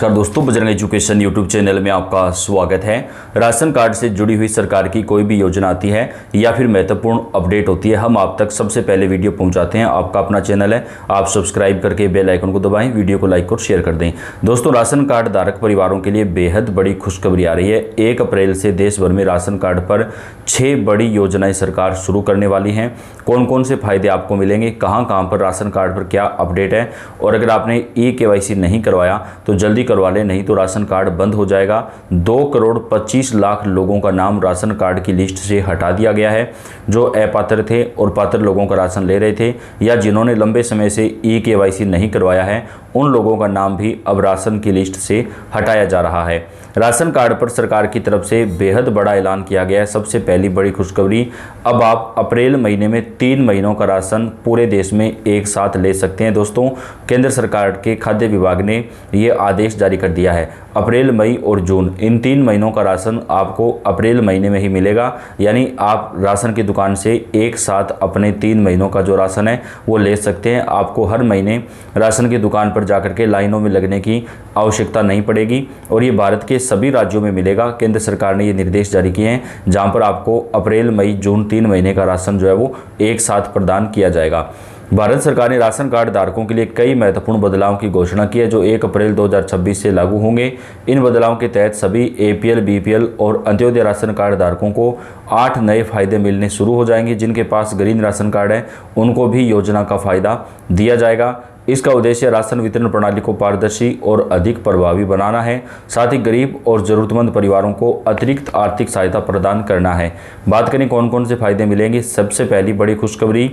नमस्कार दोस्तों, Bajrang education YouTube channel में आपका स्वागत है। राशन कार्ड से जुड़ी हुई सरकार की कोई भी योजना आती है या फिर महत्वपूर्ण अपडेट होती है, हम आप तक सबसे पहले वीडियो पहुंचाते हैं। आपका अपना चैनल है, आप सब्सक्राइब करके बेल आइकन को दबाएं, वीडियो को लाइक और शेयर कर दें। दोस्तों, राशन कार्ड धारक परिवारों के लिए बेहद बड़ी खुशखबरी आ रही है। 1 अप्रैल से देश भर में राशन कार्ड पर 6 बड़ी योजनाएं सरकार शुरू करने वाली हैं। कौन कौन से फायदे आपको मिलेंगे, कहाँ कहाँ पर राशन कार्ड पर क्या अपडेट है, और अगर आपने KYC नहीं करवाया तो जल्दी करवा लें, नहीं तो राशन कार्ड बंद हो जाएगा। 2,25,00,000 लोगों का नाम राशन कार्ड की लिस्ट से हटा दिया गया है, जो अपात्र थे और पात्र लोगों का राशन ले रहे थे, या जिन्होंने लंबे समय से KYC नहीं करवाया है, उन लोगों का नाम भी अब राशन की लिस्ट से हटाया जा रहा है। राशन कार्ड पर सरकार की तरफ से बेहद बड़ा ऐलान किया गया है। सबसे पहली बड़ी खुशखबरी, अब आप अप्रैल महीने में 3 महीनों का राशन पूरे देश में एक साथ ले सकते हैं। दोस्तों, केंद्र सरकार के खाद्य विभाग ने ये आदेश जारी कर दिया है। अप्रैल, मई और जून, इन 3 महीनों का राशन आपको अप्रैल महीने में ही मिलेगा, यानी आप राशन की दुकान से एक साथ अपने 3 महीनों का जो राशन है वो ले सकते हैं। आपको हर महीने राशन की दुकान पर जाकर के लाइनों में लगने की आवश्यकता नहीं पड़ेगी, और ये भारत के सभी राज्यों में मिलेगा। केंद्र सरकार ने ये निर्देश जारी किए हैं, जहां पर आपको अप्रैल, मई, जून 3 महीने का राशन जो है वो एक साथ प्रदान किया जाएगा। भारत सरकार ने राशन कार्ड धारकों के लिए कई महत्वपूर्ण बदलावों की घोषणा की है, जो 1 अप्रैल 2026 से लागू होंगे। इन बदलावों के तहत सभी APL, BPL और अंत्योदय राशन कार्ड धारकों को 8 नए फायदे मिलने शुरू हो जाएंगे। जिनके पास ग्रीन राशन कार्ड है उनको भी योजना का फायदा दिया जाएगा। इसका उद्देश्य राशन वितरण प्रणाली को पारदर्शी और अधिक प्रभावी बनाना है, साथ ही गरीब और ज़रूरतमंद परिवारों को अतिरिक्त आर्थिक सहायता प्रदान करना है। बात करें कौन कौन से फायदे मिलेंगे। सबसे पहली बड़ी खुशखबरी,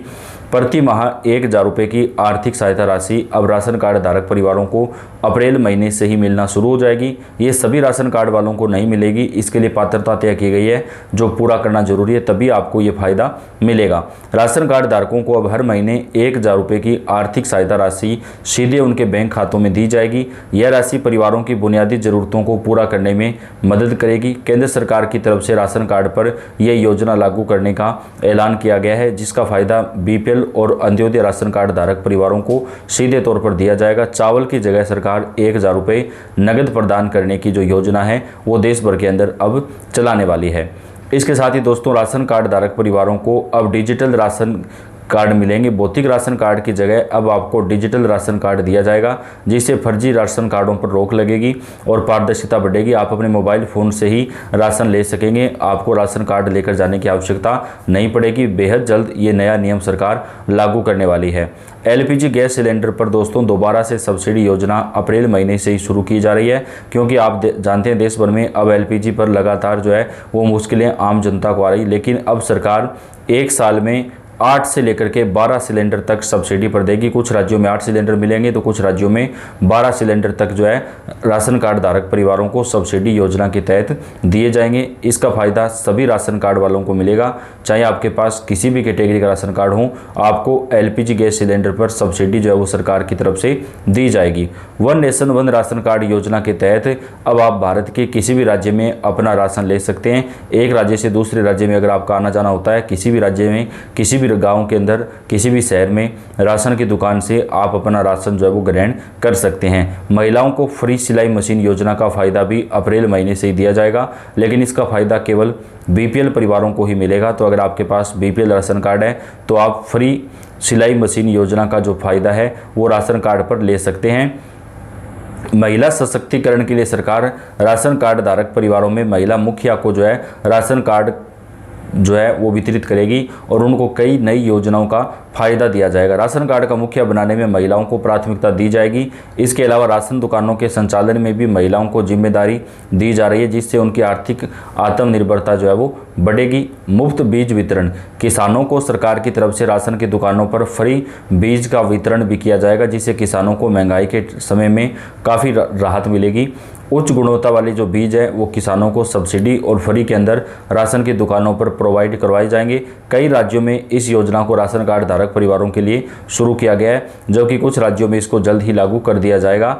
प्रति माह 1,000 रुपये की आर्थिक सहायता राशि अब राशन कार्ड धारक परिवारों को अप्रैल महीने से ही मिलना शुरू हो जाएगी। ये सभी राशन कार्ड वालों को नहीं मिलेगी, इसके लिए पात्रता तय की गई है, जो पूरा करना जरूरी है, तभी आपको ये फायदा मिलेगा। राशन कार्ड धारकों को अब हर महीने 1,000 रुपये की आर्थिक सहायता राशि सीधे उनके बैंक खातों में दी जाएगी। यह राशि परिवारों की बुनियादी जरूरतों को पूरा करने में मदद करेगी। केंद्र सरकार की तरफ से राशन कार्ड पर यह योजना लागू करने का ऐलान किया गया है, जिसका फायदा BPL और अंत्योदय राशन कार्ड धारक परिवारों को सीधे तौर पर दिया जाएगा। चावल की जगह सरकार 1,000 रुपये नगद प्रदान करने की जो योजना है वो देश भर के अंदर अब चलाने वाली है। इसके साथ ही दोस्तों, राशन कार्ड धारक परिवारों को अब डिजिटल राशन कार्ड मिलेंगे। भौतिक राशन कार्ड की जगह अब आपको डिजिटल राशन कार्ड दिया जाएगा, जिससे फर्जी राशन कार्डों पर रोक लगेगी और पारदर्शिता बढ़ेगी। आप अपने मोबाइल फ़ोन से ही राशन ले सकेंगे, आपको राशन कार्ड लेकर जाने की आवश्यकता नहीं पड़ेगी। बेहद जल्द ये नया नियम सरकार लागू करने वाली है। LPG गैस सिलेंडर पर दोस्तों दोबारा से सब्सिडी योजना अप्रैल महीने से ही शुरू की जा रही है, क्योंकि आप जानते हैं देश भर में अब LPG पर लगातार जो है वो मुश्किलें आम जनता को आ रही, लेकिन अब सरकार 1 साल में 8 से लेकर के 12 सिलेंडर तक सब्सिडी पर देगी। कुछ राज्यों में 8 सिलेंडर मिलेंगे तो कुछ राज्यों में 12 सिलेंडर तक जो है राशन कार्ड धारक परिवारों को सब्सिडी योजना के तहत दिए जाएंगे। इसका फायदा सभी राशन कार्ड वालों को मिलेगा, चाहे आपके पास किसी भी कैटेगरी का राशन कार्ड हो, आपको LPG गैस सिलेंडर पर सब्सिडी जो है वो सरकार की तरफ से दी जाएगी। One nation one ration card योजना के तहत अब आप भारत के किसी भी राज्य में अपना राशन ले सकते हैं। एक राज्य से दूसरे राज्य में अगर आपका आना जाना होता है, किसी भी राज्य में, किसी भी गांव के अंदर, किसी भी शहर में राशन की दुकान से आप अपना राशन जो है वो ग्रहण कर सकते हैं। महिलाओं को फ्री सिलाई मशीन योजना का फायदा भी अप्रैल महीने से ही दिया जाएगा, लेकिन इसका फायदा केवल BPL परिवारों को ही मिलेगा। तो अगर आपके पास BPL राशन कार्ड है तो आप फ्री सिलाई मशीन योजना का जो फायदा है वो राशन कार्ड पर ले सकते हैं। महिला सशक्तिकरण के लिए सरकार राशन कार्ड धारक परिवारों में महिला मुखिया को जो है राशन कार्ड जो है वो वितरित करेगी और उनको कई नई योजनाओं का फायदा दिया जाएगा। राशन कार्ड का मुखिया बनाने में महिलाओं को प्राथमिकता दी जाएगी। इसके अलावा राशन दुकानों के संचालन में भी महिलाओं को जिम्मेदारी दी जा रही है, जिससे उनकी आर्थिक आत्मनिर्भरता जो है वो बढ़ेगी। मुफ्त बीज वितरण, किसानों को सरकार की तरफ से राशन की दुकानों पर फ्री बीज का वितरण भी किया जाएगा, जिससे किसानों को महंगाई के समय में काफ़ी राहत मिलेगी। उच्च गुणवत्ता वाले जो बीज है वो किसानों को सब्सिडी और फ्री के अंदर राशन की दुकानों पर प्रोवाइड करवाए जाएंगे। कई राज्यों में इस योजना को राशन कार्ड धारक परिवारों के लिए शुरू किया गया है, जबकि कुछ राज्यों में इसको जल्द ही लागू कर दिया जाएगा।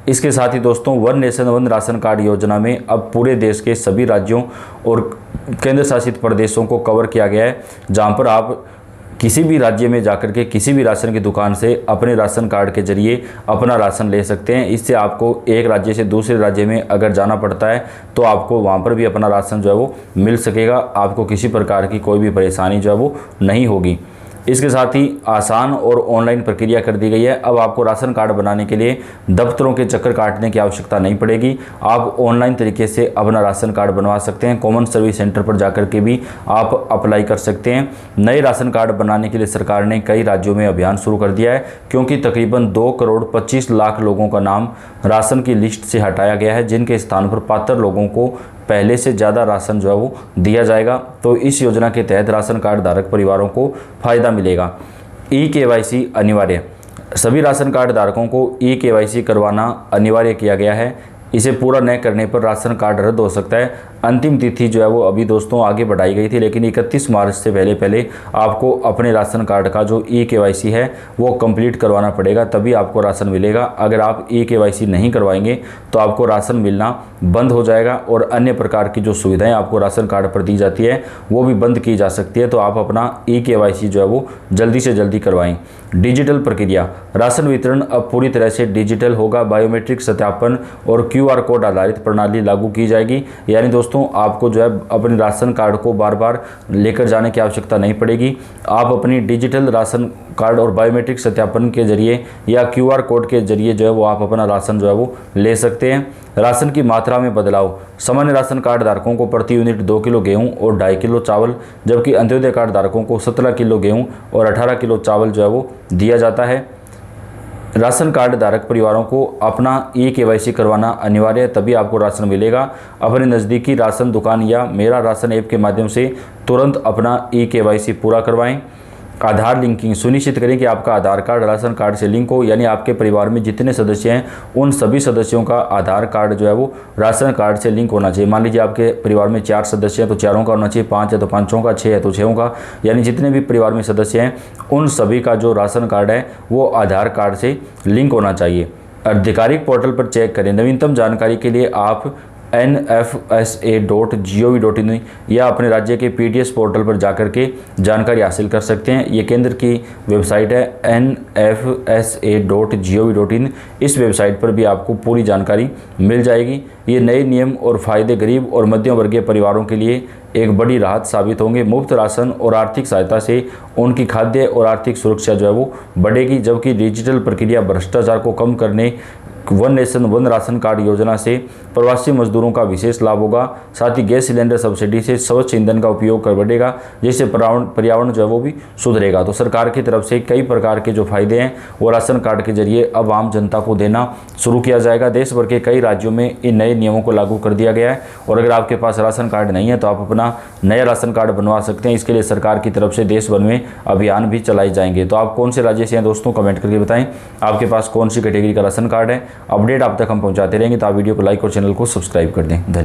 इसके साथ ही दोस्तों, one nation one ration card योजना में अब पूरे देश के सभी राज्यों और केंद्र शासित प्रदेशों को कवर किया गया है, जहां पर आप किसी भी राज्य में जाकर के किसी भी राशन की दुकान से अपने राशन कार्ड के जरिए अपना राशन ले सकते हैं। इससे आपको एक राज्य से दूसरे राज्य में अगर जाना पड़ता है तो आपको वहाँ पर भी अपना राशन जो है वो मिल सकेगा। आपको किसी प्रकार की कोई भी परेशानी जो है वो नहीं होगी। इसके साथ ही आसान और ऑनलाइन प्रक्रिया कर दी गई है। अब आपको राशन कार्ड बनाने के लिए दफ्तरों के चक्कर काटने की आवश्यकता नहीं पड़ेगी। आप ऑनलाइन तरीके से अपना राशन कार्ड बनवा सकते हैं। कॉमन सर्विस सेंटर पर जाकर के भी आप अप्लाई कर सकते हैं। नए राशन कार्ड बनाने के लिए सरकार ने कई राज्यों में अभियान शुरू कर दिया है, क्योंकि तकरीबन 2,25,00,000 लोगों का नाम राशन की लिस्ट से हटाया गया है, जिनके स्थान पर पात्र लोगों को पहले से ज़्यादा राशन जो है वो दिया जाएगा। तो इस योजना के तहत राशन कार्ड धारक परिवारों को फ़ायदा मिलेगा। ई-KYC अनिवार्य। सभी राशन कार्ड धारकों को ई-KYC करवाना अनिवार्य किया गया है। इसे पूरा न करने पर राशन कार्ड रद्द हो सकता है। अंतिम तिथि जो है वो अभी दोस्तों आगे बढ़ाई गई थी, लेकिन 31 मार्च से पहले आपको अपने राशन कार्ड का जो ई-KYC है वो कंप्लीट करवाना पड़ेगा, तभी आपको राशन मिलेगा। अगर आप ई-KYC नहीं करवाएंगे तो आपको राशन मिलना बंद हो जाएगा और अन्य प्रकार की जो सुविधाएं आपको राशन कार्ड पर दी जाती है वो भी बंद की जा सकती है। तो आप अपना ई-KYC जो है वो जल्दी से जल्दी करवाएं। डिजिटल प्रक्रिया। राशन वितरण अब पूरी तरह से डिजिटल होगा। बायोमेट्रिक सत्यापन और QR कोड आधारित प्रणाली लागू की जाएगी। यानी दोस्तों आपको जो है अपने राशन कार्ड को बार बार लेकर जाने की आवश्यकता नहीं पड़ेगी। आप अपनी डिजिटल राशन कार्ड और बायोमेट्रिक सत्यापन के जरिए या QR कोड के जरिए जो है वो आप अपना राशन जो है वो ले सकते हैं। राशन की मात्रा में बदलाव। सामान्य राशन कार्ड धारकों को प्रति यूनिट 2 किलो गेहूं और 2.5 किलो चावल, जबकि अंत्योदय कार्ड धारकों को 17 किलो गेहूं और 18 किलो चावल जो है वो दिया जाता है। राशन कार्ड धारक परिवारों को अपना ई-KYC करवाना अनिवार्य है, तभी आपको राशन मिलेगा। अपने नज़दीकी राशन दुकान या मेरा राशन ऐप के माध्यम से तुरंत अपना ई-KYC पूरा करवाएं। आधार लिंकिंग। सुनिश्चित करें कि आपका आधार कार्ड राशन कार्ड से लिंक हो, यानी आपके परिवार में जितने सदस्य हैं उन सभी सदस्यों का आधार कार्ड जो है वो राशन कार्ड से लिंक होना चाहिए। मान लीजिए आपके परिवार में 4 सदस्य हैं तो 4 का होना चाहिए, 5 है तो 5 का, 6 है तो 6 का, यानी जितने भी परिवार में सदस्य हैं उन सभी का जो राशन कार्ड है वो आधार कार्ड से लिंक होना चाहिए। आधिकारिक पोर्टल पर चेक करें। नवीनतम जानकारी के लिए आप nfsa.gov.in या अपने राज्य के PDS पोर्टल पर जाकर के जानकारी हासिल कर सकते हैं। ये केंद्र की वेबसाइट है nfsa.gov.in। इस वेबसाइट पर भी आपको पूरी जानकारी मिल जाएगी। ये नए नियम और फ़ायदे गरीब और मध्यम वर्गीय परिवारों के लिए एक बड़ी राहत साबित होंगे। मुफ्त राशन और आर्थिक सहायता से उनकी खाद्य और आर्थिक सुरक्षा जो है वो बढ़ेगी, जबकि डिजिटल प्रक्रिया भ्रष्टाचार को कम करने one nation one ration card योजना से प्रवासी मजदूरों का विशेष लाभ होगा। साथ ही गैस सिलेंडर सब्सिडी से स्वच्छ ईंधन का उपयोग कर बढ़ेगा, जिससे पर्यावरण जो है वो भी सुधरेगा। तो सरकार की तरफ से कई प्रकार के जो फायदे हैं वो राशन कार्ड के जरिए अब आम जनता को देना शुरू किया जाएगा। देश भर के कई राज्यों में इन नए नियमों को लागू कर दिया गया है और अगर आपके पास राशन कार्ड नहीं है तो आप अपना नया राशन कार्ड बनवा सकते हैं। इसके लिए सरकार की तरफ से देश भर में अभियान भी चलाए जाएंगे। तो आप कौन से राज्य से हैं दोस्तों, कमेंट करके बताएं आपके पास कौन सी कैटेगरी का राशन कार्ड है। अपडेट आप तक हम पहुंचाते रहेंगे, तो आप वीडियो को लाइक और चैनल को सब्सक्राइब कर दें। धन्यवाद।